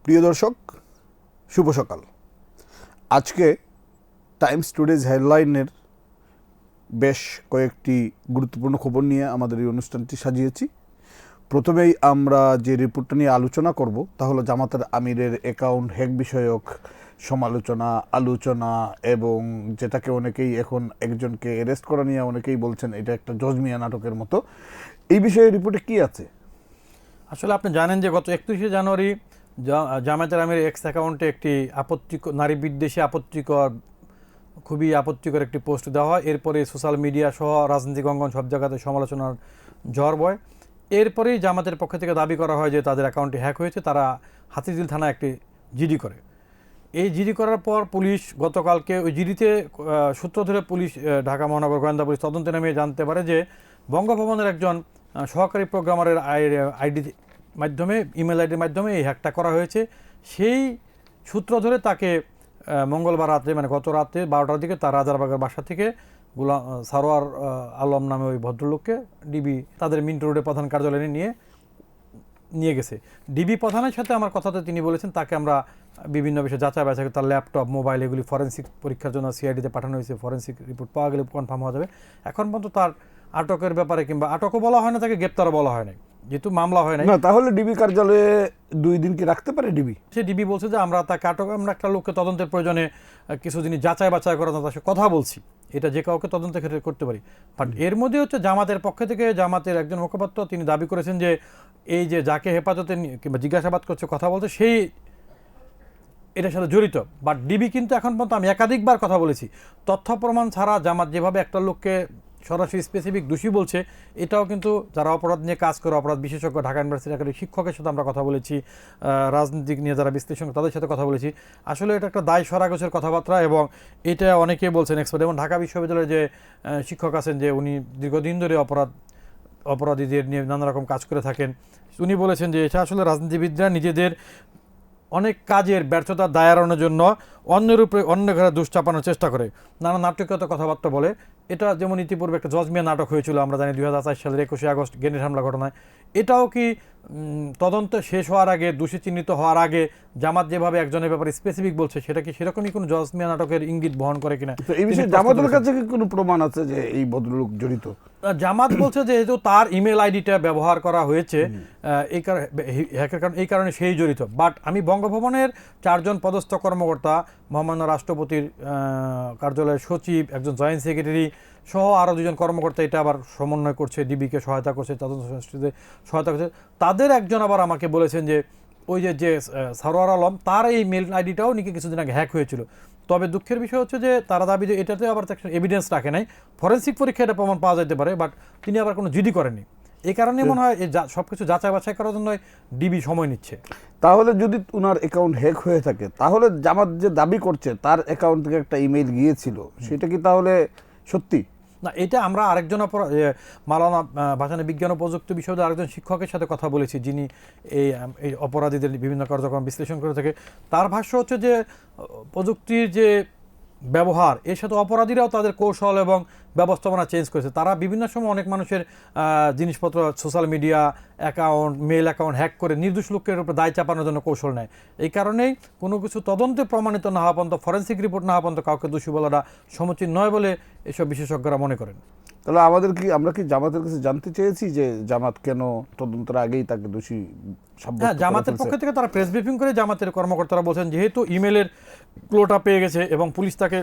প্রিয় দর্শক, শুভ সকাল। আজকে টাইমস টুডেজ হেডলাইনের বেশ কয়েকটি গুরুত্বপূর্ণ খবর নিয়ে আমাদের এই অনুষ্ঠানটি সাজিয়েছি। প্রথমেই আমরা যে রিপোর্টটা নিয়ে আলোচনা করব তা হলো জামাতের আমিরের অ্যাকাউন্ট হ্যাক বিষয়ক আলোচনা এবং যেটাকে অনেকেই এখন একজনকে অ্যারেস্ট করা নিয়ে অনেকেই বলছেন এটা একটা জজ মিয়া নাটকের মতো। এই বিষয়ে রিপোর্টে কি আছে? আসলে আপনি জানেন যে গত 31শে জানুয়ারি জামায়াতের আমির এক্স অ্যাকাউন্টে একটি নারী বিদ্বেষী খুবই আপত্তিকর একটি পোস্ট দেওয়া হয়। এরপরে সোশ্যাল মিডিয়া সহ রাজনৈতিক অঙ্গন সব জায়গাতে সমালোচনার ঝড় বয়। এরপরেই জামাতের পক্ষ থেকে দাবি করা হয় যে তাদের অ্যাকাউন্টটি হ্যাক হয়েছে। তারা হাতিঝিল থানায় একটি জিডি করে। এই জিডি করার পর পুলিশ গতকালকে ওই জিডিতে সূত্র ধরে পুলিশ ঢাকা মহানগর গোয়েন্দা পুলিশ তদন্তে নামিয়ে জানতে পারে যে বঙ্গভবনের একজন সহকারী প্রোগ্রামারের ইমেল আইডির মাধ্যমে এই হ্যাকটা করা হয়েছে। সেই সূত্র ধরে তাকে মঙ্গলবার রাত্রে মানে গত রাতে 12টার দিকে তার রাজারবাগের বাসা থেকে সারোয়ার আলম নামে ওই ভদ্রলোককে ডিবি তাদের মিন্টো রোডে প্রধান কার্যালয়ে নিয়ে গেছে। ডিবি প্রধানের সাথে আমার কথাতে তিনি বলেছেন তাকে আমরা বিভিন্ন বিষয়ে যাচাই বাছাই তার ল্যাপটপ মোবাইল এগুলি ফরেন্সিক পরীক্ষার জন্য সিআইডিতে পাঠানো হয়েছে। ফরেন্সিক রিপোর্ট পাওয়া গেলে কনফার্ম হওয়া যাবে। এখন পর্যন্ত তার আটকের ব্যাপারে কিংবা আটকও বলা হয় না, তাকে গ্রেপ্তারও বলা হয় না, যেহেতু মামলা হয় না। তাহলে ডিবি কার্যালয়ে 2 দিন কি রাখতে পারে ডিবি? সে ডিবি বলছে যে আমরা তাকে আমরা একটা লোককে তদন্তের প্রয়োজনে কিছু জিনিস যাচাই বাছাই করার জন্য তার সাথে কথা বলছি। এটা যে কাউকে তদন্তের ক্ষেত্রে করতে পারি। বাট এর মধ্যে হচ্ছে জামাতের পক্ষ থেকে জামাতের একজন মুখপাত্র তিনি দাবি করেছেন যে এই যে যাকে হেফাজতে কিংবা জিজ্ঞাসাবাদ করছে কথা বলতে সেই এটার সাথে জড়িত। বাট ডিবি কিন্তু এখন পর্যন্ত আমি একাধিকবার কথা বলেছি, তথ্য প্রমাণ ছাড়া জামাত যেভাবে একটা লোককে সরাসরি স্পেসিফিক দোষী বলছে, এটাও কিন্তু যারা অপরাধ নিয়ে কাজ করে অপরাধ বিশেষজ্ঞ ঢাকা ইউনিভার্সিটির একাডেমিক শিক্ষকের সাথে আমরা কথা বলেছি, রাজনীতিক নিয়ে যারা বিশ্লেষণ তাদের সাথে কথা বলেছি। আসলে এটা একটা দায় সরাগোছের কথাবার্তা এবং এটা অনেকেই বলছেন এক্সপার্ট। যেমন ঢাকা বিশ্ববিদ্যালয়ের যে শিক্ষক আছেন যে উনি দীর্ঘদিন ধরে অপরাধীদের নিয়ে নানা রকম কাজ করে থাকেন, উনি বলেছেন যে এটা আসলে রাজনীতিবিদরা নিজেদের অনেক কাজের ব্যর্থতার দায় এড়ানোর জন্য অন্যের উপরে অন্য ঘরে দোষ চাপানোর চেষ্টা করে, নানা নাটকীয়তা কথাবার্তা বলে। এটা যেমন ইতিপূর্বে একটা জজ মিয়া নাটক হয়েছিল আমরা জানি 2004 সালের 21শে আগস্ট গ্রেনেড হামলা ঘটনায়। এটাও কি তদন্ত শেষ হওয়ার আগে দোষী চিহ্নিত হওয়ার আগে জামাত যেভাবে একজনের ব্যাপারে স্পেসিফিক বলছে সেটা কি সেরকমই কোনো জজ মিয়া নাটকের ইঙ্গিত বহন করে কিনা? এই বিষয়ে জামাতের কাছে কি কোনো প্রমাণ আছে যে এই ভদ্রলোক জড়িত? জামাত বলছে যে যেহেতু তার ইমেল আইডিটা ব্যবহার করা হয়েছে এই কারণে সেই জড়িত। বাট আমি বঙ্গভবনের 4 জন পদস্থ কর্মকর্তা, মহামান্য রাষ্ট্রপতির কার্যালয়ের সচিব, একজন জয়েন্ট সেক্রেটারি সহ আরও 2 জন কর্মকর্তা এটা আবার সমন্বয় করছে, ডিবিকে সহায়তা করছে, তদন্ত সংস্থাতে সহায়তা করছে। তাদের একজন আবার আমাকে বলেছেন যে ওই যে সারোয়ার আলম তার এই মেল আইডিটাও নাকি কিছুদিন আগে হ্যাক হয়েছিল। তবে দুঃখের বিষয় হচ্ছে যে তারা দাবি যে এটাতে আবার এভিডেন্স রাখে নাই, ফরেন্সিক পরীক্ষা এটা প্রমাণ পাওয়া যেতে পারে, বাট তিনি আবার কোনো জিডি করেননি। এই কারণে মনে হয় সবকিছু যাচাই বাছাই করার জন্য ডিবি সময় নিচ্ছে। তাহলে যদি ওনার অ্যাকাউন্ট হ্যাক হয়ে থাকে তাহলে জামাত যে দাবি করছে তার অ্যাকাউন্ট থেকে একটা ইমেল গিয়েছিল, সেটা কি তাহলে সত্যি? না, এটা আমরা আরেকজন মাওলানা ভাসানী বিজ্ঞান ও প্রযুক্তি বিশ্ববিদ্যালয়ের আরেকজন শিক্ষকের সাথে কথা বলেছি যিনি এই অপরাধীদের বিভিন্ন কার্যক্রম বিশ্লেষণ করে থাকে। তার ভাষ্য হচ্ছে যে প্রযুক্তির যে ব্যবহার এর সাথে অপরাধীরাও তাদের কৌশল এবং ব্যবস্থাপনা চেঞ্জ করেছে। তারা বিভিন্ন সময় অনেক মানুষের জিনিসপত্র social media account mail account hack করে নির্দোষ লোকের উপর দায় চাপানোর জন্য কৌশল নেয়। এই কারণেই কোনো কিছু তদন্তে প্রমাণিত না হওয়া পর্যন্ত, ফরেন্সিক রিপোর্ট না হওয়া পর্যন্ত কাউকে দোষী বলাটা সমীচীন নয় বলে এসব বিশেষজ্ঞরা মনে করেন। তাহলে আমরা কি জামাতের কাছে জানতে চেয়েছি যে জামাত কেন তদন্তের আগেই তাকে দোষী সাব্যস্ত? হ্যাঁ, জামাতের পক্ষ থেকে তারা প্রেস ব্রিফিং করে জামাতের কর্মকর্তারা বলছেন যেহেতু ইমেলের ক্লোটা পেয়ে গেছে এবং পুলিশ তাকে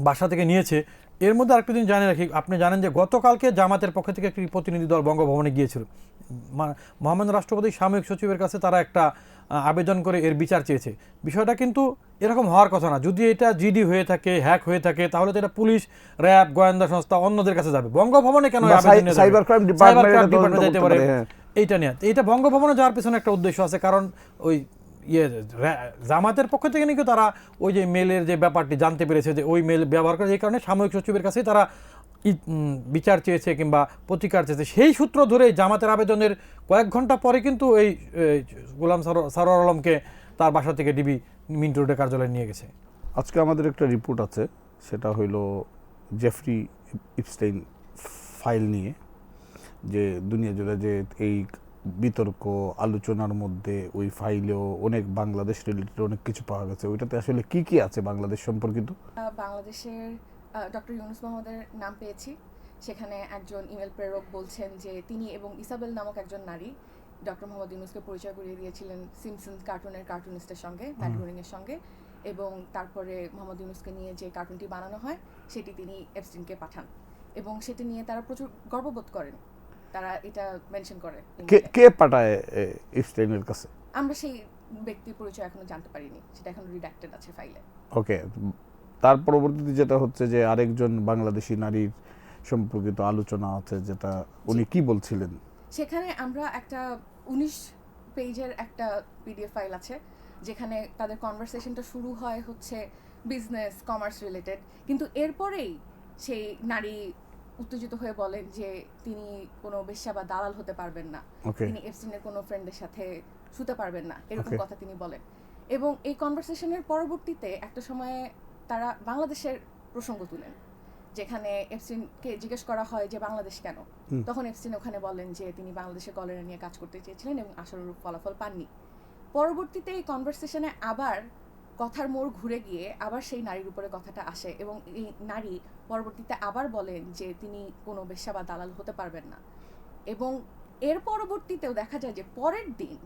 বাসা থেকে নিয়েছে। এর মধ্যে আরেকটা দিন জানিয়ে রাখি, আপনি জানেন যে গতকালকে জামাতের পক্ষ থেকে একটি প্রতিনিধি দল বঙ্গভবনে গিয়েছিল। মহামান্য রাষ্ট্রপতি সাময়িক সচিবের কাছে তারা একটা আবেদন করে এর বিচার চেয়েছে। বিষয়টা কিন্তু এরকম হওয়ার কথা না। যদি এটা জিডি হয়ে থাকে, হ্যাক হয়ে থাকে, তাহলে তো এটা পুলিশ, র্যাব, গোয়েন্দা সংস্থা অন্যদের কাছে যাবে। বঙ্গভবনে কেন সাইবার ক্রাইম ডিপার্টমেন্টে যেতে পারে? এইটা নিয়ে এটা বঙ্গভবনে যাওয়ার পেছনে একটা উদ্দেশ্য আছে, কারণ ওই জামাতের পক্ষ থেকে নাকি তারা ওই যে মেলের যে ব্যাপারটি জানতে পেরেছে যে ওই মেল ব্যবহার করে, এই কারণে সাময়িক সচিবের কাছেই তারা বিচার চেয়েছে কিংবা প্রতিকার চেয়েছে। সেই সূত্র ধরে জামাতের আবেদনের কয়েক ঘন্টা পরে কিন্তু এই গোলাম সারোয়ার আলমকে তার বাসা থেকে ডিবি মিন্টো রোডের কার্যালয়ে নিয়ে গেছে। আজকে আমাদের একটা রিপোর্ট আছে, সেটা হইল জেফরি ইপস্টাইন ফাইল নিয়ে, যে দুনিয়া জুড়ে যে এই বিতর্ক আলোচনার মধ্যে ওই ফাইলেও অনেক বাংলাদেশ রিলেটেড অনেক কিছু পাওয়া গেছে, ওইটাতে আসলে কি কি আছে বাংলাদেশ সম্পর্কিত? বাংলাদেশের ডক্টর ইউনুস মোহাম্মদের নাম পেয়েছি। সেখানে একজন ইমেল প্রেরক বলছেন যে তিনি এবং ইসাবেল নামক একজন নারী ডক্টর মোহাম্মদ ইউনুসকে পরিচয় করিয়ে দিয়েছিলেন সিমসন্স কার্টুনের কার্টুনিস্টের সঙ্গে, ম্যাট গ্রোনিংয়ের সঙ্গে, এবং তারপরে মোহাম্মদ ইউনুসকে নিয়ে যে কার্টুনটি বানানো হয় সেটি তিনি এপস্টিনকে পাঠান এবং সেটি নিয়ে তারা প্রচুর গর্ববোধ করেন। তারা এটা মেনশন করে। কে পাঠায় ইফস্টাইনের কাছে? আমরা সেই ব্যক্তির পরিচয় এখনো জানতে পারিনি, সেটা এখন রিডাক্টেড আছে ফাইলে। ওকে, তার পরবর্তীতে যেটা হচ্ছে যে আরেকজন বাংলাদেশি নারীর সম্পর্কিত আলোচনা আছে, যেটা উনি কি বলছিলেন? সেখানে আমরা একটা 19 পেজের একটা পিডিএফ ফাইল আছে যেখানে তাদের কনভারসেশনটা শুরু হয় হচ্ছে বিজনেস কমার্স রিলেটেড, কিন্তু এরপরেই সেই নারী উত্তেজিত হয়ে বলেন যে তিনি কোনো বেশ্যা বা দালাল হতে পারবেন না, তিনি এপস্টিনের কোনো ফ্রেন্ডের সাথে শুতে পারবেন না, এরকম কথা তিনি বলেন। এবং এই কনভারসেশনের পরবর্তীতে একটা সময়ে তারা বাংলাদেশের প্রসঙ্গ তুলেন, যেখানে এপস্টিনকে জিজ্ঞেস করা হয় যে বাংলাদেশ কেন। তখন এপস্টিন ওখানে বলেন যে তিনি বাংলাদেশে কলেরা নিয়ে কাজ করতে চেয়েছিলেন এবং আশানুরূপ ফলাফল পাননি। পরবর্তীতে এই কনভারসেশনে আবার কথার মোড় ঘুরে গিয়ে আবার সেই নারীর উপরে কথাটা আসে এবং এই নারী পরবর্তীতে আবার বলেন যে তিনি কোনো বেশ্যা বা দালাল হতে পারবেন না। এবং এর পরবর্তীতেও দেখা যায় যে পরের দিন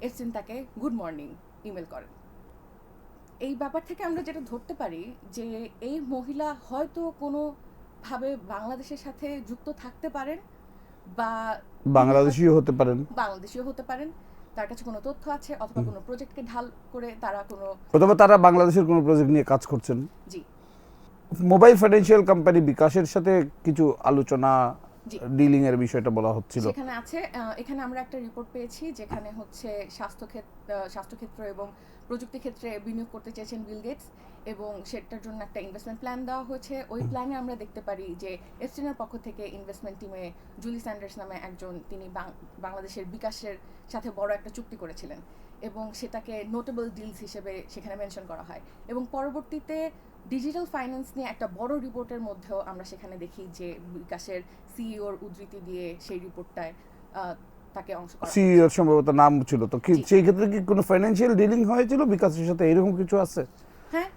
এপস্টিন তাকে গুড মর্নিং ইমেল করেন। এই ব্যাপার থেকে আমরা যেটা ধরতে পারি যে এই মহিলা হয়তো কোনোভাবে বাংলাদেশের সাথে যুক্ত থাকতে পারেন বা বাংলাদেশিও হতে পারেন, তার কাছে কোনো তথ্য আছে, অথবা কোনো প্রজেক্টকে ঢাল করে তারা বাংলাদেশের কোনো প্রজেক্ট নিয়ে কাজ করছেন। জি, মোবাইল ফাইন্যান্সিয়াল কোম্পানি বিকাশের সাথে কিছু আলোচনা, ডিলিং এর বিষয়টা বলা হচ্ছিল সেখানে আছে। এখানে আমরা একটা রিপোর্ট পেয়েছি যেখানে হচ্ছে স্বাস্থ্যক্ষেত্র এবং প্রযুক্তি ক্ষেত্রে বিনিয়োগ করতে চেয়েছেন বিল গেটস এবং সেটার জন্য একটা ইনভেস্টমেন্ট প্ল্যান দেওয়া হয়েছে। ওই প্ল্যানে আমরা দেখতে পারি যে এপস্টিনের পক্ষ থেকে ইনভেস্টমেন্ট টিমে জুলি স্যান্ডার্স নামে একজন, তিনি বাংলাদেশের বিকাশের সাথে বড় একটা চুক্তি করেছিলেন এবং সেটাকে নোটেবল ডিলস হিসেবে সেখানে মেনশন করা হয়। এবং পরবর্তীতে ডিজিটাল ফাইন্যান্স নিয়ে একটা বড় রিপোর্টের মধ্যেও আমরা সেখানে দেখি যে বিকাশের সিইওর উদ্ধৃতি দিয়ে সেই রিপোর্টটায় তাকে অংশ করা, সিইওর সম্ভবত নাম ছিল। তো কি সেই ক্ষেত্রে কি কোনো ফাইন্যান্সিয়াল ডিলিং হয়েছিল বিকাশের সাথে, এরকম কিছু আছে? হ্যাঁ,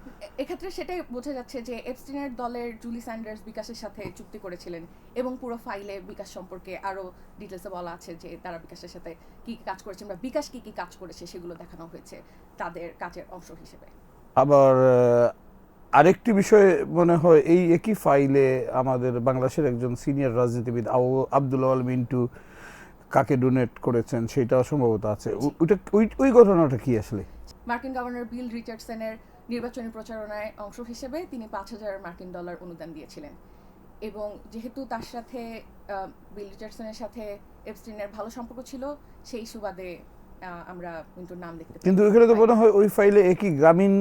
এক্ষেত্রে সেটাই বোঝা যাচ্ছে যে এপস্টিনের দলের জুলি স্যান্ডার্স বিকাশের সাথে চুক্তি করেছিলেন এবং পুরো ফাইলে বিকাশ সম্পর্কে আরো ডিটেলসে বলা আছে যে তারা বিকাশের সাথে কি কি কাজ করেছেন বা বিকাশ কি কি কাজ করেছে সেগুলো দেখানো হয়েছে তাদের কাজের অংশ হিসেবে। আবার আরেকটি বিষয় মনে হয় এই একই ফাইলে আমাদের বাংলাদেশের একজন সিনিয়র রাজনীতিবিদ আব্দুল আল মিন্টু কাকে ডোনেট করেছেন সেটাও সম্ভবত আছে। ওই ঘটনাটা কি আসলে? মার্কিন গভর্নর বিল রিচার্ডসনের নির্বাচনী প্রচারণায় অংশ হিসেবে তিনি $5,000 অনুদান দিয়েছিলেন এবং যেহেতু তার সাথে বিল রিচার্ডসনের সাথে এপস্টিনের ভালো সম্পর্ক ছিল, সেই সুবাদে আমরা মিন্টুর নাম দেখতে পাই। কিন্তু এখানে তো মনে হয় ওই ফাইলে একই গ্রামীণ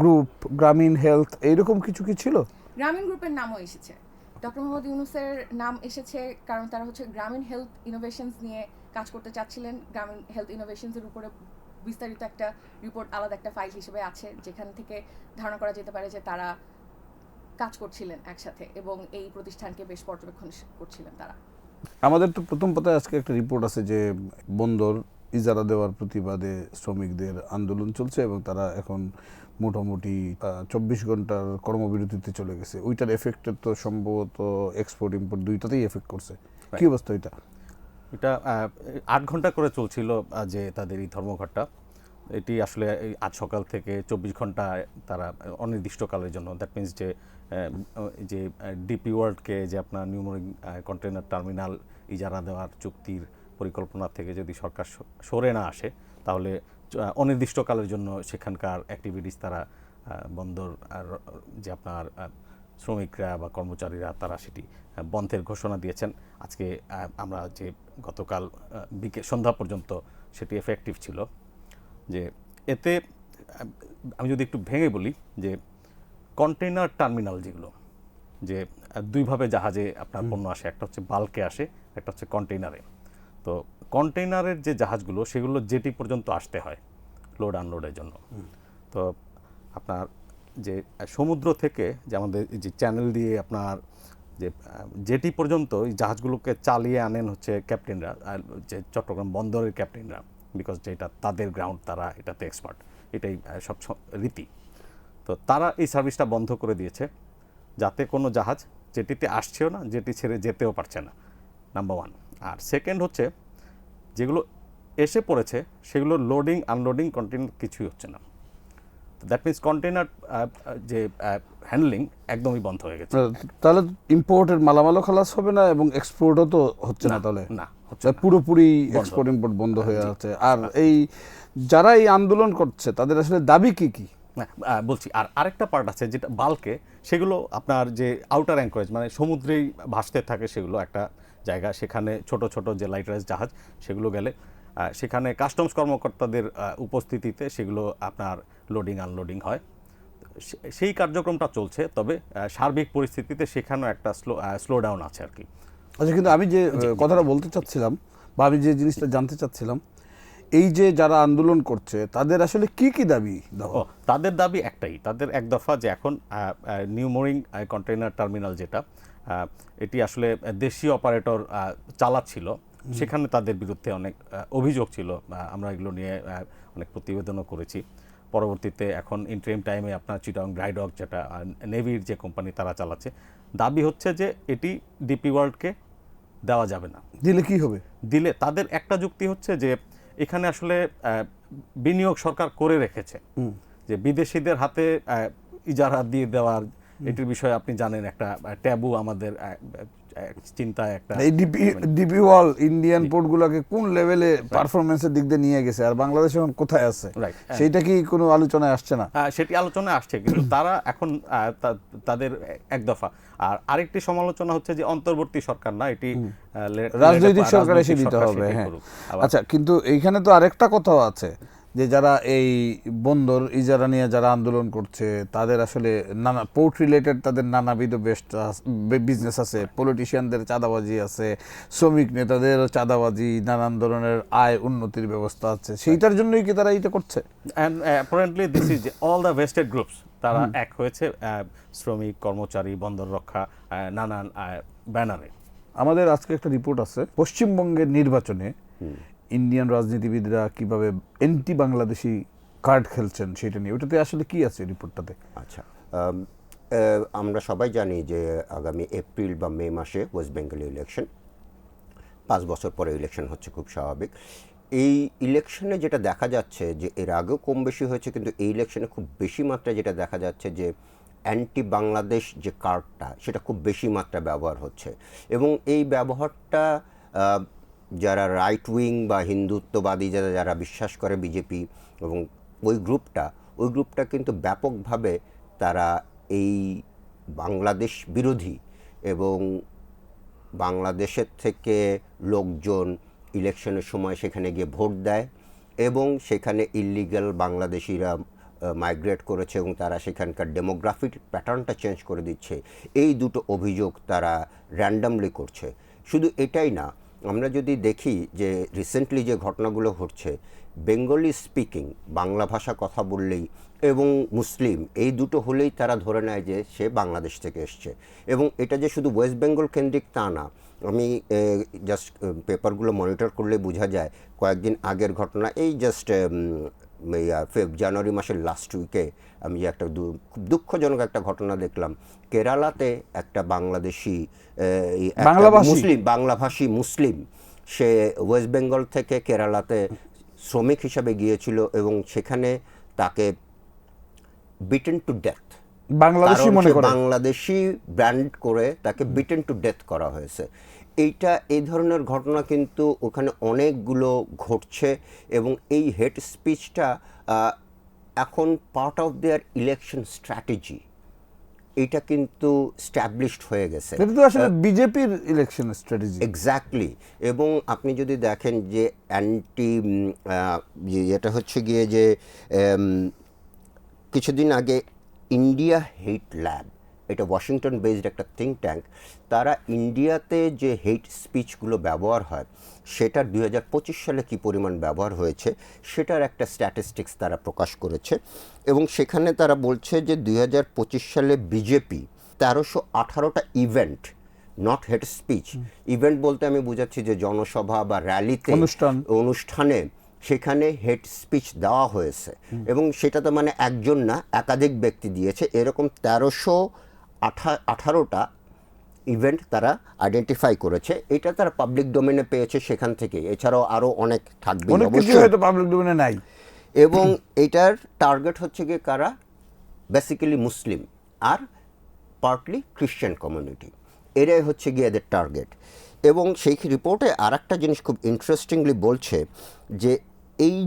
গ্রুপ, গ্রামীণ হেলথ এইরকম কিছু কি ছিল? গ্রামীণ গ্রুপের নামও এসেছে, ডক্টর মোহাম্মদ ইউনুসের নাম এসেছে, কারণ তারা হচ্ছে গ্রামীণ হেলথ ইনোভেশনস নিয়ে কাজ করতে চাচ্ছিলেন। গ্রামীণ হেলথ ইনোভেশনসের উপরে বিস্তারিত একটা রিপোর্ট আলাদা একটা ফাইল হিসেবে আছে, যেখান থেকে ধারণা করা যেতে পারে যে তারা কাজ করছিলেন একসাথে এবং এই প্রতিষ্ঠানকে বেশ পর্যবেক্ষণ করছিলেন তারা। আমাদের তো প্রথম পাতায় আজকে একটা রিপোর্ট আছে যে বন্দর ইজারা দেওয়ার প্রতিবাদে শ্রমিকদের আন্দোলন চলছে এবং তারা এখন মোটামুটি 24 ঘন্টার কর্মবিরতিতে চলে গেছে। ওইটার এফেক্টের তো সম্ভবত এক্সপোর্ট ইম্পোর্ট দুইটাতেই এফেক্ট করছে। কি অবস্থা এটা? এটা 8 ঘন্টা করে চলছিল যে তাদের এই ধর্মঘটটা। এটি আসলে আজ সকাল থেকে 24 ঘন্টা তারা অনির্দিষ্টকালের জন্য, দ্যাট মিনস যে ডিপি ওয়ার্ল্ডকে যে আপনার নিউ মেরিন কন্টেনার টার্মিনাল ইজারা দেওয়ার চুক্তির পরিকল্পনা থেকে যদি সরকার সরে না আসে, তাহলে অনির্দিষ্টকালের জন্য সেখানকার অ্যাক্টিভিটিস তারা বন্দর যে আপনার শ্রমিকরা বা কর্মচারীরা তারা সেটি বন্ধের ঘোষণা দিয়েছেন। আজকে আমরা যে গতকাল সন্ধ্যা পর্যন্ত সেটি এফেক্টিভ ছিল। যে এতে আমি যদি একটু ভেঙে বলি যে কন্টেইনার টার্মিনাল যেগুলো, যে দুইভাবে জাহাজে আপনার পণ্য আসে, একটা হচ্ছে বাল্কে আসে, একটা হচ্ছে কন্টেইনারে। তো কন্টেইনারের যে জাহাজগুলো সেগুলো জেটি পর্যন্ত আসতে হয় লোড আনলোডের জন্য। তো আপনার যে সমুদ্র থেকে যে আমাদের যে চ্যানেল দিয়ে আপনার যে জেটি পর্যন্ত এই জাহাজগুলোকে চালিয়ে আনেন হচ্ছে ক্যাপ্টেনরা, আর যে চট্টগ্রাম বন্দরের ক্যাপ্টেনরা, বিকজ যেটা তাদের গ্রাউন্ড, তারা এটাতে এক্সপার্ট, এটাই সব রীতি। তো তারা এই সার্ভিসটা বন্ধ করে দিয়েছে, যাতে কোনো জাহাজ জেটিতে আসছেও না, জেটি ছেড়ে যেতেও পারছে না, নাম্বার ওয়ান। আর সেকেন্ড হচ্ছে যেগুলো এসে পড়েছে সেগুলো লোডিং আনলোডিং কন্টেনার কিছুই হচ্ছে না। দ্যাট মিনস কন্টেনার যে হ্যান্ডলিং একদমই বন্ধ হয়ে গেছে। তাহলে ইম্পোর্টের মালামালও খালাস হবে না এবং এক্সপোর্টও তো হচ্ছে না, তাহলে না হচ্ছে তাহলে পুরোপুরি এক্সপোর্ট ইম্পোর্ট বন্ধ হয়ে আছে। আর এই যারা এই আন্দোলন করছে তাদের আসলে দাবি কি কি? বলছি। আর আরেকটা পার্ট আছে যেটা বাল্কে, সেগুলো আপনার যে আউটার অ্যাঙ্করেজ মানে সমুদ্রেই ভাসতে থাকে, সেগুলো একটা জায়গা, সেখানে ছোট ছোট যে লাইটারাইজ জাহাজ সেগুলো গেলে সেখানে কাস্টমস কর্মকর্তাদের উপস্থিতিতে সেগুলো আপনার লোডিং আনলোডিং হয়, সেই কার্যক্রমটা চলছে। তবে সার্বিক পরিস্থিতিতে সেখানেও একটা স্লো ডাউন আছে আর কি। আচ্ছা, কিন্তু আমি যে কথাটা বলতে চাচ্ছিলাম বা আমি যে জিনিসটা জানতে চাচ্ছিলাম, এই যে যারা আন্দোলন করছে তাদের আসলে কি কি দাবি? তাদের দাবি একটাই, তাদের এক দফা যে এখন নিউ মোরিং কন্টেইনার টার্মিনাল যেটা এটি আসলে দেশীয় অপারেটর চালাচ্ছিল, সেখানে তাদের বিরুদ্ধে অনেক অভিযোগ ছিল, আমরা এগুলো নিয়ে অনেক প্রতিবেদনও করেছি। পরবর্তীতে এখন ইন্টারিম টাইমে আপনার চিটাগং ড্রাই ডক, যেটা নেভির যে কোম্পানি তারা চালাচ্ছে, দাবি হচ্ছে যে এটি ডিপি ওয়ার্ল্ডকে দেওয়া যাবে না। দিলে কি হবে? দিলে তাদের একটা যুক্তি হচ্ছে যে এখানে আসলে বিনিয়োগ সরকার করে রেখেছে, যে বিদেশিদের হাতে ইজারা দিয়ে দেওয়ার, এটির বিষয়ে আপনি জানেন একটা ট্যাবু আমাদের চিন্তায় একটা। এই ডিপি ওয়ার্ল্ড ইন্ডিয়ান পোর্টগুলোকে কোন লেভেলে পারফরমেন্সের দিক দিয়ে নিয়ে গেছে, আর বাংলাদেশ এখন কোথায় আছে, সেইটা কি কোনো আলোচনায় আসছে না? সেটি আলোচনায় আসছে, কিন্তু তারা এখন তাদের এক দফা। আর আরেকটি সমালোচনা হচ্ছে যে অন্তর্বর্তী সরকার না, এটি রাজনৈতিক সরকার এসে দিতে হবে। হ্যাঁ, আচ্ছা, কিন্তু এইখানে তো আরেকটা কথাও আছে যে যারা এই বন্দর ইজারা নিয়ে যারা আন্দোলন করছে তাদের আসলে নানা পোর্ট রিলেটেড তাদের নানাবিধ বিজনেস আছে, পলিটিশিয়ানদের চাঁদাবাজি আছে, শ্রমিক নেতাদের চাঁদাবাজি, নানান ধরনের আয় উন্নতির ব্যবস্থা আছে, সেইটার জন্যই কি তারা এটা করছে? And apparently this is all the vested groups, তারা এক হয়েছে শ্রমিক, কর্মচারী, বন্দর রক্ষা, নানান ব্যানারে। আমাদের আজকে একটা রিপোর্ট আছে পশ্চিমবঙ্গের নির্বাচনে ইন্ডিয়ান রাজনীতিবিদরা কিভাবে অ্যান্টি বাংলাদেশি কার্ড খেলছেন সেটা নিয়ে, ওটাতে আসলে কি আছে রিপোর্টটাতে? আচ্ছা, আমরা সবাই জানি যে আগামী এপ্রিল বা মে মাসে ওয়েস্ট বেঙ্গলে ইলেকশন, 5 বছর পরে ইলেকশন হচ্ছে, খুব স্বাভাবিক। এই ইলেকশনে যেটা দেখা যাচ্ছে যে এর আগেও কম বেশি হয়েছে, কিন্তু এই ইলেকশনে খুব বেশি মাত্রায় যেটা দেখা যাচ্ছে যে অ্যান্টি বাংলাদেশ যে কার্ডটা সেটা খুব বেশি মাত্রায় ব্যবহার হচ্ছে, এবং এই ব্যবহারটা যারা রাইট উইং বা হিন্দুত্ববাদী যারা বিশ্বাস করে বিজেপি এবং ওই গ্রুপটা কিন্তু ব্যাপকভাবে তারা এই বাংলাদেশ বিরোধী, এবং বাংলাদেশের থেকে লোকজন ইলেকশনের সময় সেখানে গিয়ে ভোট দেয়, এবং সেখানে ইল্লিগাল বাংলাদেশিরা মাইগ্রেট করেছে এবং তারা সেখানকার ডেমোগ্রাফিক প্যাটার্নটা চেঞ্জ করে দিচ্ছে। এই দুটো অভিযোগ তারা র্যান্ডামলি করছে। শুধু এটাই না, আমরা যদি দেখি যে রিসেন্টলি যে ঘটনাগুলো ঘটছে, বেঙ্গলি স্পিকিং, বাংলা ভাষা কথা বললেই, এবং মুসলিম, এই দুটো হলেই তারা ধরে নেয় যে সে বাংলাদেশ থেকে এসছে। এবং এটা যে শুধু ওয়েস্ট বেঙ্গল কেন্দ্রিক তা না, আমি জাস্ট পেপারগুলো মনিটর করলে বোঝা যায়। কয়েকদিন আগের ঘটনা, এই জাস্ট জানুয়ারি মাসের লাস্ট উইকে আমি একটা খুব দুঃখজনক একটা ঘটনা দেখলাম। কেরালাতে একটা বাংলাদেশি বাংলাভাষী মুসলিম, সে ওয়েস্ট বেঙ্গল থেকে কেরালাতে শ্রমিক হিসাবে গিয়েছিল, এবং সেখানে তাকে beaten to death, Bangladeshi brand করে তাকে বিটেন টু ডেথ করা হয়েছে। এই ধরনের ঘটনা কিন্তু ওখানে অনেকগুলো ঘটছে, এবং এই হেট স্পিচটা এখন part of their election strategy, এটা কিন্তু স্ট্যাবলিশড হয়ে গেছে। এটা তো আসলে বিজেপির ইলেকশন স্ট্র্যাটেজি এক্স্যাক্টলি। এবং আপনি যদি দেখেন যে এটা হচ্ছে গিয়ে যে কিছুদিন আগে ইন্ডিয়া হেট ল্যাব, এটা ওয়াশিংটন বেসড একটা থিঙ্ক ট্যাঙ্ক, তারা ইন্ডিয়াতে যে হেট স্পিচগুলো ব্যবহার হয় সেটার 2025 সালে কী পরিমাণ ব্যবহার হয়েছে সেটার একটা স্ট্যাটিস্টিক্স তারা প্রকাশ করেছে। এবং সেখানে তারা বলছে যে 2025 সালে বিজেপি 1318টা event not hate speech. Event বলতে আমি বুঝাচ্ছি যে জনসভা বা র্যালিতে, অনুষ্ঠানে সেখানে হেড স্পিচ দেওয়া হয়েছে, এবং সেটা তো মানে একজন না, একাধিক ব্যক্তি দিয়েছে। এরকম 1318টা ইভেন্ট তারা আইডেন্টিফাই করেছে। এটা তারা পাবলিক ডোমেনে পেয়েছে সেখান থেকে, এছাড়াও আরও অনেক থাকবে অবশ্যই, হয়তো পাবলিক ডোমেনে নাই। এবং এটার টার্গেট হচ্ছে গিয়ে কারা, বেসিক্যালি মুসলিম আর পার্টলি খ্রিশ্চান কমিউনিটি, এরাই হচ্ছে গিয়ে এদের টার্গেট। এবং সেই রিপোর্টে আর একটা জিনিস খুব ইন্টারেস্টিংলি বলছে যে এই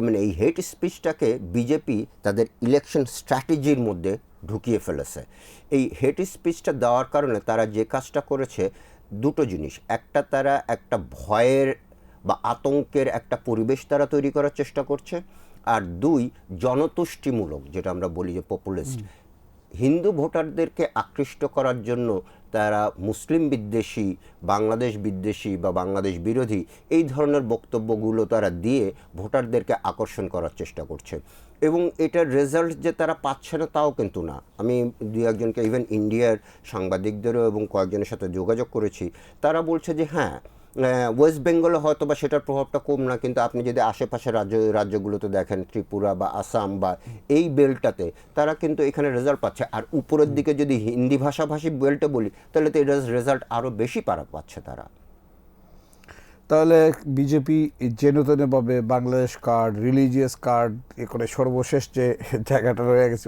মানে এই হেট স্পিচটাকে বিজেপি তাদের ইলেকশন স্ট্র্যাটেজির মধ্যে ঢুকিয়ে ফেলেছে। এই হেট স্পিচটা দেওয়ার কারণে তারা যে কাজটা করেছে, দুটো জিনিস, একটা তারা একটা ভয়ের বা আতঙ্কের একটা পরিবেশ তারা তৈরি করার চেষ্টা করছে, আর দুই জনতুষ্টিমূলক, যেটা আমরা বলি যে পপুলিস্ট, হিন্দু ভোটারদেরকে আকৃষ্ট করার জন্য তারা মুসলিম বিদ্বেষী, বাংলাদেশ বিদ্বেষী বা বাংলাদেশ বিরোধী এই ধরনের বক্তব্যগুলো তারা দিয়ে ভোটারদেরকে আকর্ষণ করার চেষ্টা করছে। এবং এটার রেজাল্ট যে তারা পাচ্ছে না তাও কিন্তু না। আমি দু একজনকে, ইভেন ইন্ডিয়ার সাংবাদিকদেরও এবং কয়েকজনের সাথে যোগাযোগ করেছি, তারা বলছে যে হ্যাঁ, ওয়েস্ট বেঙ্গলে হয়তো বা সেটার প্রভাবটা কম না, কিন্তু আপনি যদি আশেপাশের রাজ্যগুলোতে দেখেন, ত্রিপুরা বা আসাম বা এই বেল্টটাতে, তারা কিন্তু এখানে রেজাল্ট পাচ্ছে। আর উপরের দিকে যদি হিন্দি ভাষাভাষী বেল্টে বলি, তাহলে তো এর রেজাল্ট আরও বেশি পাচ্ছে তারা। তাহলে বিজেপি যেনতেনভাবে বাংলাদেশ কার্ড, রিলিজিয়াস কার্ড এ করে সর্বশেষ যে জায়গাটা রয়ে গেছে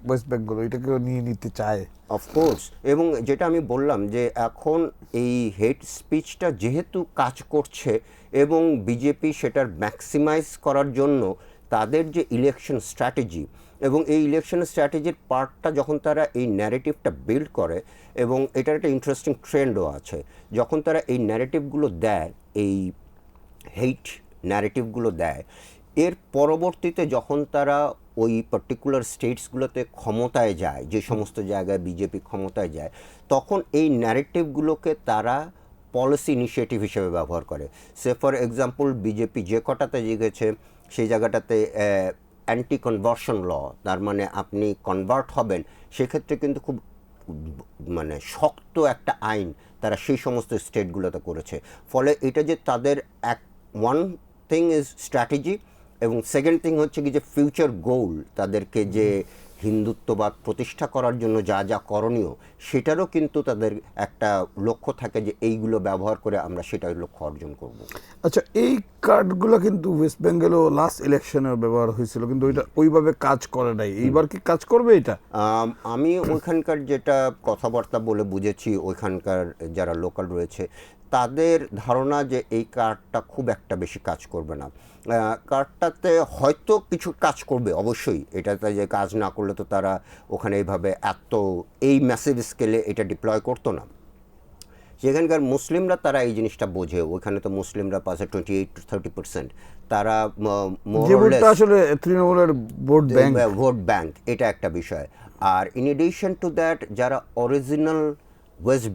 ওয়েস্ট বেঙ্গল, এটাকেও নিয়ে নিতে চায় অফকোর্স। এবং যেটা আমি বললাম যে এখন এই হেট স্পিচটা যেহেতু কাজ করছে এবং বিজেপি সেটার ম্যাক্সিমাইজ করার জন্য তাদের যে ইলেকশন স্ট্র্যাটেজি, এবং এই ইলেকশন স্ট্র্যাটেজির পার্টটা যখন তারা এই ন্যারেটিভটা বিল্ড করে, এবং এটার একটা ইন্টারেস্টিং ট্রেন্ডও আছে, যখন তারা এই ন্যারেটিভগুলো দেয়, এই হেইট ন্যারেটিভগুলো দেয়, এর পরবর্তীতে যখন তারা ওই পার্টিকুলার স্টেটসগুলোতে ক্ষমতায় যায়, যে সমস্ত জায়গায় বিজেপি ক্ষমতায় যায়, তখন এই ন্যারেটিভগুলোকে তারা পলিসি ইনিশিয়েটিভ হিসেবে ব্যবহার করে। সে ফর এক্সাম্পল, বিজেপি যে কটাতে জিগেছে সেই জায়গাটাতে অ্যান্টি কনভার্সন ল, তার মানে আপনি কনভার্ট হবেন, সেক্ষেত্রে কিন্তু খুব মানে শক্ত একটা আইন তারা সেই সমস্ত স্টেটগুলোতে করেছে। ফলে এটা যে তাদের ওয়ান থিং ইজ স্ট্র্যাটেজি, এবং সেকেন্ড থিং হচ্ছে কি যে ফিউচার গোল, তাদেরকে যে হিন্দুত্ববাদ প্রতিষ্ঠা করার জন্য যা যা করণীয়, সেটারও কিন্তু তাদের একটা লক্ষ্য থাকে যে এইগুলো ব্যবহার করে আমরা সেটার লক্ষ্য অর্জন করব। আচ্ছা, এই কার্ডগুলো কিন্তু ওয়েস্ট বেঙ্গলেও লাস্ট ইলেকশনে ব্যবহার হয়েছিল, কিন্তু ওইটা ওইভাবে কাজ করে নাই। এইবার কি কাজ করবে এটা? আমি ওইখানকার যেটা কথাবার্তা বলে বুঝেছি, ওইখানকার যারা লোকাল রয়েছে তাদের ধারণা যে এই কার্ডটা খুব একটা বেশি কাজ করবে না। কার্ডটাতে হয়তো কিছু কাজ করবে অবশ্যই, এটাতে যে কাজ না করলে তো তারা ওখানে এইভাবে এই ম্যাসিভ স্কেলে এটা ডিপ্লয় করতো না। সেখানকার মুসলিমরা তারা এই জিনিসটা বোঝে, ওইখানে তো মুসলিমরা পাশে 28-30%, তারা আসলে তৃণমূলের ভোট ব্যাংক, এটা একটা বিষয়। আর ইন এডিশন টু দ্যাট, যারা অরিজিনাল ওয়েস্ট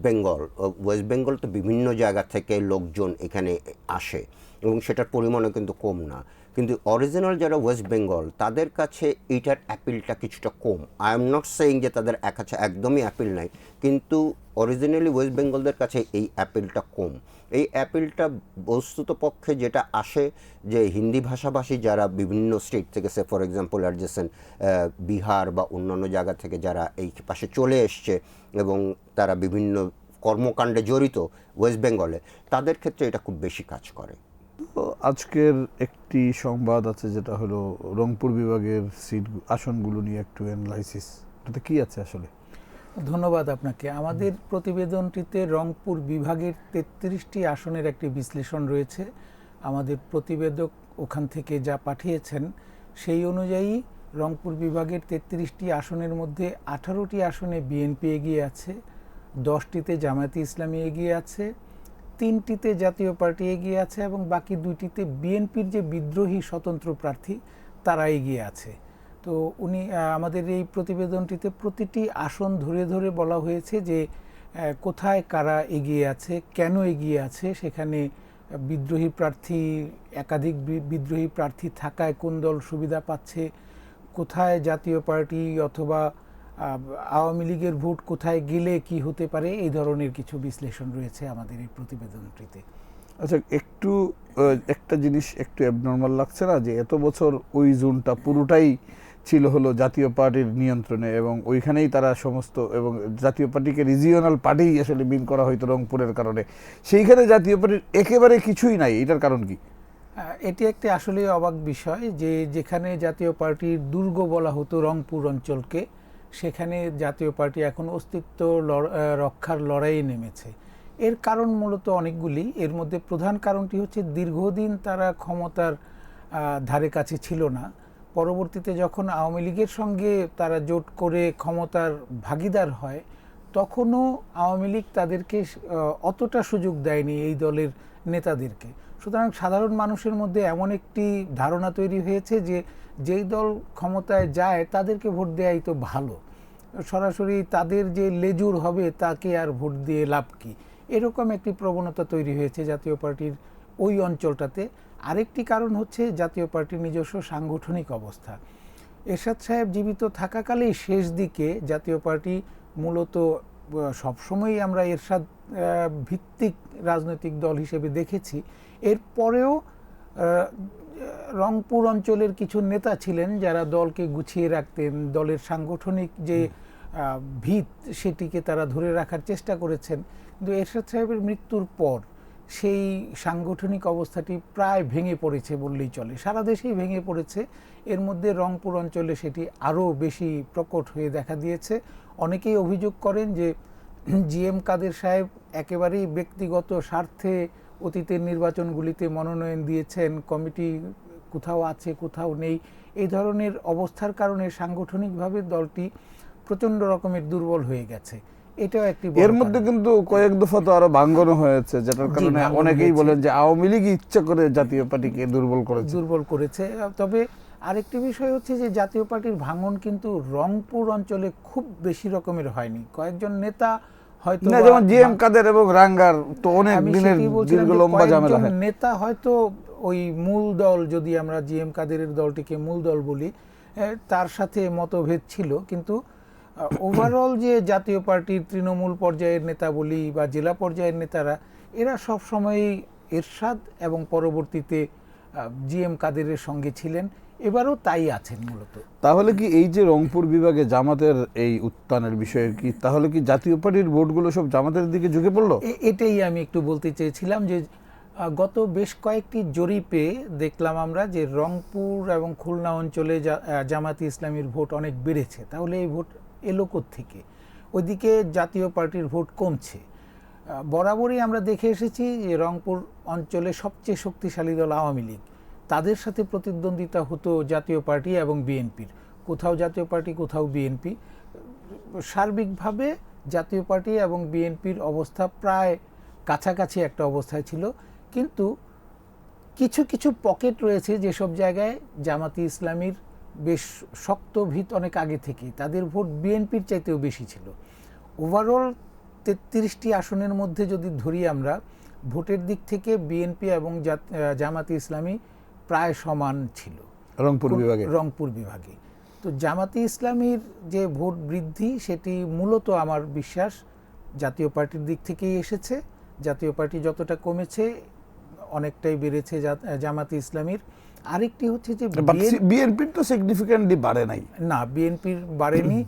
বেঙ্গল তো বিভিন্ন জায়গা থেকে লোকজন এখানে আসে, এবং সেটার পরিমাণও কিন্তু কম না, কিন্তু অরিজিনাল যারা ওয়েস্ট বেঙ্গল তাদের কাছে এইটার অ্যাপিলটা কিছুটা কম। আই এম নট সেইং যে তাদের কাছে একদমই অ্যাপিল নাই, কিন্তু অরিজিনালি ওয়েস্ট বেঙ্গলদের কাছে এই অ্যাপিলটা কম। এই অ্যাপিলটা বস্তুত পক্ষে যেটা আসে যে হিন্দি ভাষাভাষী যারা বিভিন্ন স্টেট থেকে, সে ফর এক্সাম্পল অ্যাডজেসেন্ট বিহার বা অন্যান্য জায়গা থেকে যারা এই পাশে চলে এসছে এবং তারা বিভিন্ন কর্মকাণ্ডে জড়িত ওয়েস্ট বেঙ্গলে, তাদের ক্ষেত্রে এটা খুব বেশি কাজ করে। আজকের একটি সংবাদ আছে যেটা হলো রংপুর বিভাগের আসনগুলো নিয়ে একটু অ্যানালাইসিস, এটাতে কি আছে আসলে? ধন্যবাদ আপনাকে। আমাদের প্রতিবেদনটিতে রংপুর বিভাগের 33টি আসনের একটি বিশ্লেষণ রয়েছে। আমাদের প্রতিবেদক ওখান থেকে যা পাঠিয়েছেন সেই অনুযায়ী রংপুর বিভাগের 33টি আসনের মধ্যে 18টি আসনে বিএনপি এগিয়ে আছে, 10টিতে জামায়াতে ইসলামী এগিয়ে আছে, 3টিতে জাতীয় পার্টি এগিয়ে আছে, এবং বাকি 2টিতে বিএনপির যে বিদ্রোহী স্বতন্ত্র প্রার্থী তারা এগিয়ে আছে। তো আমাদের এই প্রতিবেদনটিতে প্রতিটি আসন ধরে ধরে বলা হয়েছে যে কোথায় কারা এগিয়ে আছে, কেন এগিয়ে আছে, সেখানে একাধিক বিদ্রোহী প্রার্থী থাকায় কোন দল সুবিধা পাচ্ছে, কোথায় জাতীয় পার্টি অথবা আওয়ামী লীগের ভোট কোথায় গেলে কি হতে পারে, এই ধরনের কিছু বিশ্লেষণ রয়েছে আমাদের এই প্রতিবেদনটিতে। আচ্ছা, একটু একটা জিনিস একটু অ্যাবনর্মাল লাগছে না, যে এত বছর ওই জোনটা পুরোটাই ছিল হলো জাতীয় পার্টির নিয়ন্ত্রণে, এবং ওইখানেই তারা সমস্ত, এবং জাতীয় পার্টিকে রিজিওনাল পার্টি আসলে বিন করা হয়তো রংপুরের কারণে, সেইখানে জাতীয় পার্টির একেবারে কিছুই নাই। এটার কারণ কি? এটি একটি আসলে অবাক বিষয় যে যেখানে জাতীয় পার্টির দুর্গ বলা হতো রংপুর অঞ্চলকে, সেখানে জাতীয় পার্টি এখন অস্তিত্ব রক্ষার লড়াইয়ে নেমেছে। এর কারণ মূলত অনেকগুলি। এর মধ্যে প্রধান কারণটি হচ্ছে দীর্ঘদিন তারা ক্ষমতার ধারে কাছে ছিল না। পরবর্তীতে যখন আওয়ামী লীগের সঙ্গে তারা জোট করে ক্ষমতার ভাগীদার হয়, তখনও আওয়ামী লীগ তাদেরকে অতটা সুযোগ দেয়নি এই দলের নেতাদেরকে। সুতরাং সাধারণ মানুষের মধ্যে এমন একটি ধারণা তৈরি হয়েছে যে যেই দল ক্ষমতায় যায় তাদেরকে ভোট দেওয়াই তো ভালো, সরাসরি তাদের যে লেজুর হবে তাকে আর ভোট দিয়ে লাভ কি, এরকম একটি প্রবণতা তৈরি হয়েছে জাতীয় পার্টির ওই অঞ্চলটাতে। আরেকটি কারণ হচ্ছে জাতীয় পার্টির নিজস্ব সাংগঠনিক অবস্থা। এরশাদ সাহেব জীবিত থাকাকালেই শেষ দিকে জাতীয় পার্টি মূলত সবসময়ই আমরা এরশাদ ভিত্তিক রাজনৈতিক দল হিসেবে দেখেছি। এরপরেও রংপুর অঞ্চলের কিছু নেতা ছিলেন যারা দলকে গুছিয়ে রাখতেন, দলের সাংগঠনিক যে ভিত সেটিকে তারা ধরে রাখার চেষ্টা করেছেন। কিন্তু এরশাদ সাহেবের মৃত্যুর পর সেই সাংগঠনিক অবস্থাটি প্রায় ভেঙে পড়েছে বললেই চলে, সারা দেশেই ভেঙে পড়েছে। এর মধ্যে রংপুর অঞ্চলে সেটি আরও বেশি প্রকট হয়ে দেখা দিয়েছে। অনেকেই অভিযোগ করেন যে জিএম কাদের সাহেব একেবারেই ব্যক্তিগত স্বার্থে অতীতের নির্বাচনগুলিতে মনোনয়ন দিয়েছেন, কমিটি কোথাও আছে কোথাও নেই, এই ধরনের অবস্থার কারণে সাংগঠনিকভাবে দলটি প্রচণ্ড রকমের দুর্বল হয়ে গেছে। এটাও একটি এর মধ্যে কিন্তু কয়েক দফা তো আরো ভাঙ্গনও হয়েছে, যেটার কারণে অনেকেই বলেন যে আওয়ামী লীগ ইচ্ছা করে জাতীয় পার্টিকে দুর্বল করেছে। তবে আরেকটি বিষয় হচ্ছে যে জাতীয় পার্টির ভাঙন কিন্তু রংপুর অঞ্চলে খুব বেশি রকমের হয়নি। কয়েকজন নেতা হয়তো, যেমন জিএম কাদের এবং রাঙ্গার তো অনেক দিনের দীর্ঘ লম্বা ঝামেলা, নেতা হয়তো ওই মূল দল, যদি আমরা জিএম কাদেরের দলটিকে মূল দল বলি, তার সাথে মতভেদ ছিল। কিন্তু ওভারঅল যে জাতীয় পার্টির তৃণমূল পর্যায়ের নেতা বলি বা জেলা পর্যায়ের নেতারা, এরা সব সময়ই এরশাদ এবং পরবর্তীতে জিএম কাদেরের সঙ্গে ছিলেন, এবারও তাই আছেন মূলত। তাহলে কি এই যে রংপুর বিভাগে জামাতের এই উত্থানের বিষয়ে কি তাহলে কি জাতীয় পার্টির ভোটগুলো সব জামাতের দিকে ঝুঁকে পড়লো? এটাই আমি একটু বলতে চেয়েছিলাম যে গত বেশ কয়েকটি জরিপে দেখলাম আমরা যে রংপুর এবং খুলনা অঞ্চলে জামাতি ইসলামীর ভোট অনেক বেড়েছে। তাহলে এই ভোট এলো থেকে, ওইদিকে জাতীয় পার্টির ভোট কমছে। বরাবরই আমরা দেখে এসেছি যে রংপুর অঞ্চলে সবচেয়ে শক্তিশালী দল আওয়ামী লীগ, তাদের সাথে প্রতিদ্বন্দ্বিতা হতো জাতীয় পার্টি এবং বিএনপির, কোথাও জাতীয় পার্টি কোথাও বিএনপি। সার্বিকভাবে জাতীয় পার্টি এবং বিএনপির অবস্থা প্রায় কাছাকাছি একটা অবস্থায় ছিল। কিন্তু কিছু কিছু পকেট রয়েছে যেসব জায়গায় জামাতি ইসলামীর বেশ শক্ত ভিত অনেক আগে থেকেই, তাদের ভোট বিএনপির চাইতেও বেশি ছিল। ওভারঅল 33টি আসনের মধ্যে যদি ধরি আমরা, ভোটের দিক থেকে বিএনপি এবং জামাতি ইসলামী প্রায় সমান ছিল রংপুর বিভাগে। তো জামাতি ইসলামীর যে ভোট বৃদ্ধি সেটি মূলত আমার বিশ্বাস জাতীয় পার্টির দিক থেকেই এসেছে। জাতীয় পার্টি যতটা কমেছে অনেকটাই বেড়েছে জামাতি ইসলামীর। আরেকটি হচ্ছে যে বিএনপির তো সিগনিফিক্যান্টলি বাড়ে নাই, না বিএনপির বাড়েনি,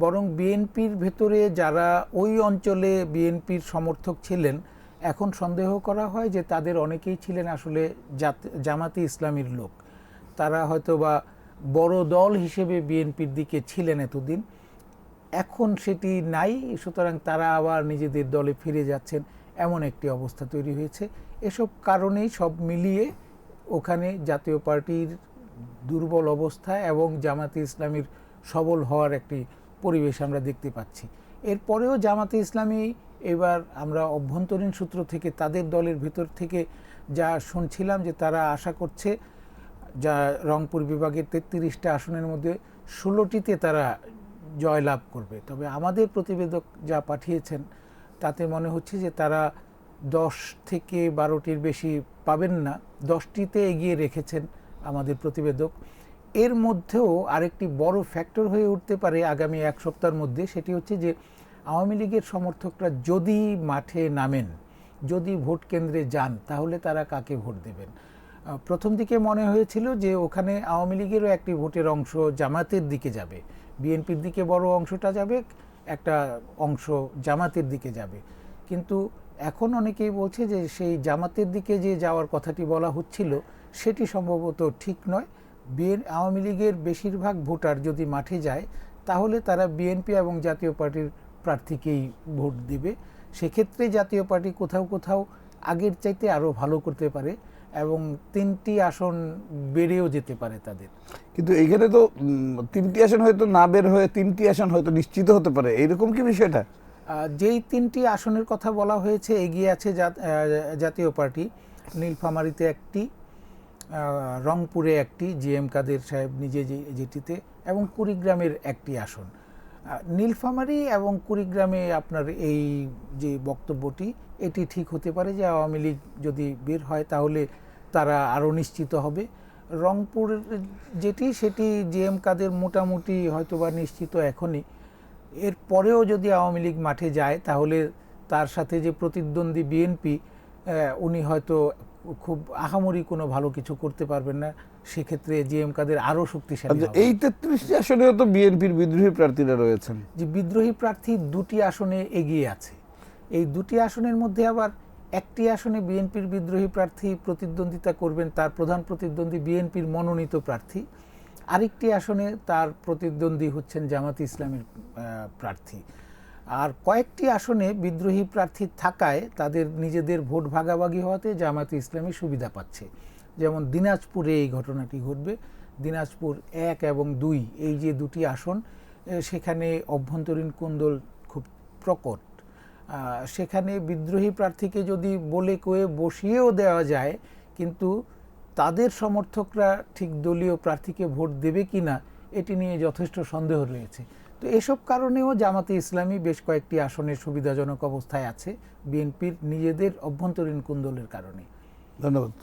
বরং বিএনপির ভেতরে যারা ওই অঞ্চলে বিএনপির সমর্থক ছিলেন, এখন সন্দেহ করা হয় যে তাদের অনেকেই ছিলেন আসলে জামাতি ইসলামীর লোক। তারা হয়তো বা বড় দল হিসেবে বিএনপির দিকে ছিলেন এতদিন, এখন সেটি নাই, সুতরাং তারা আবার নিজেদের দলে ফিরে যাচ্ছেন, এমন একটি অবস্থা তৈরি হয়েছে। এসব কারণেই সব মিলিয়ে ওখানে জাতীয় পার্টির দুর্বল অবস্থা এবং জামাতে ইসলামীর সবল হওয়ার একটি পরিবেশ আমরা দেখতে পাচ্ছি। এরপরেও জামাতে ইসলামী এবার আমরা অভ্যন্তরীণ সূত্র থেকে, তাদের দলের ভেতর থেকে যা শুনছিলাম যে তারা আশা করছে যা রংপুর বিভাগের 33টা আসনের মধ্যে 16টিতে তারা জয়লাভ করবে। তবে আমাদের প্রতিবেদক যা পাঠিয়েছেন তাতে মনে হচ্ছে যে তারা 10 থেকে 12টির বেশি পাবেন না, 10টিতে এগিয়ে রেখেছেন আমাদের প্রতিবেদক। এর মধ্যেও আরেকটি বড় ফ্যাক্টর হয়ে উঠতে পারে আগামী এক সপ্তাহের মধ্যে, সেটি হচ্ছে যে আওয়ামী লীগের সমর্থকরা যদি মাঠে নামেন, যদি ভোট কেন্দ্রে যান, তাহলে তারা কাকে ভোট দেবেন। প্রথম দিকে মনে হয়েছিল যে ওখানে আওয়ামী লীগেরও একটি ভোটের অংশ জামাতের দিকে যাবে, বিএনপির দিকে বড় অংশটা যাবে, একটা অংশ জামাতের দিকে যাবে। কিন্তু এখন অনেকেই বলছে যে সেই জামাতের দিকে যে যাওয়ার কথাটি বলা হচ্ছিল সেটি সম্ভবত ঠিক নয়। আওয়ামী লীগের বেশিরভাগ ভোটার যদি মাঠে যায় তাহলে তারা বিএনপি এবং জাতীয় পার্টির প্রার্থীকেই ভোট দিবে। সেক্ষেত্রে জাতীয় পার্টি কোথাও কোথাও আগের চাইতে আরও ভালো করতে পারে এবং 3টি আসন বেড়েও যেতে পারে তাদের। কিন্তু এখানে তো 3টি আসন হয়তো না বের হয়ে 3টি আসন হয়তো নিশ্চিত হতে পারে, এইরকম কি বিষয়টা? যেই 3টি আসনের কথা বলা হয়েছে, এগিয়ে আছে জাতীয় পার্টি, নীলফামারীতে একটি, রংপুরে একটি, জিএম কাদের সাহেব নিজে যেটিতে, এবং কুড়িগ্রামের একটি আসন। নীলফামারী এবং কুড়িগ্রামে আপনার এই যে বক্তব্যটি, এটি ঠিক হতে পারে যে আওয়ামী লীগ যদি বের হয় তাহলে তারা আরও নিশ্চিত হবে। রংপুর যেটি, সেটি জিএম কাদের মোটামুটি হয়তোবা নিশ্চিত এখনই। এর পরেও যদি আওয়ামী লীগ মাঠে যায় তাহলে তার সাথে যে প্রতিদ্বন্দ্বী বিএনপি, উনি হয়তো খুব আহামরি কোনো ভালো কিছু করতে পারবেন না। সেক্ষেত্রে জিএম কাদের আরও শক্তিশালী হবে। এই 33টি আসনেও তো বিএনপির বিদ্রোহী প্রার্থীরা রয়েছেন। যে বিদ্রোহী প্রার্থী 2টি আসনে এগিয়ে আছে। এই 2টি আসনের মধ্যে আবার একটি আসনে বিএনপির বিদ্রোহী প্রার্থী প্রতিদ্বন্দ্বিতা করবেন, তার প্রধান প্রতিদ্বন্দ্বী বিএনপির মনোনীত প্রার্থী। আরেকটি আসনে তার প্রতিদ্বন্দ্বী হচ্ছেন জামাত ইসলামের প্রার্থী। আর কয়েকটি আসনে বিদ্রোহী প্রার্থী থাকায় তাদের নিজেদের ভোট ভাগাভাগি হওয়াতে জামাত ইসলামী সুবিধা পাচ্ছে। যেমন দিনাজপুরে এই ঘটনাটি ঘটবে। দিনাজপুর 1 এবং 2, এই যে 2টি আসন, সেখানে অভ্যন্তরীণ কোন্দল খুব প্রকট। সেখানে বিদ্রোহী প্রার্থীকে যদি বলে কয়ে বসিয়েও দেওয়া যায়, কিন্তু তাদের সমর্থকরা ঠিক দলীয় প্রার্থীকে ভোট দেবে কিনা এটি নিয়ে যথেষ্ট সন্দেহ রয়েছে। তো এসব কারণেও জামাতে ইসলামী বেশ কয়েকটি আসনের সুবিধাজনক অবস্থায় আছে বিএনপির নিজেদের অভ্যন্তরীণ কোন্দলের কারণে। ধন্যবাদ।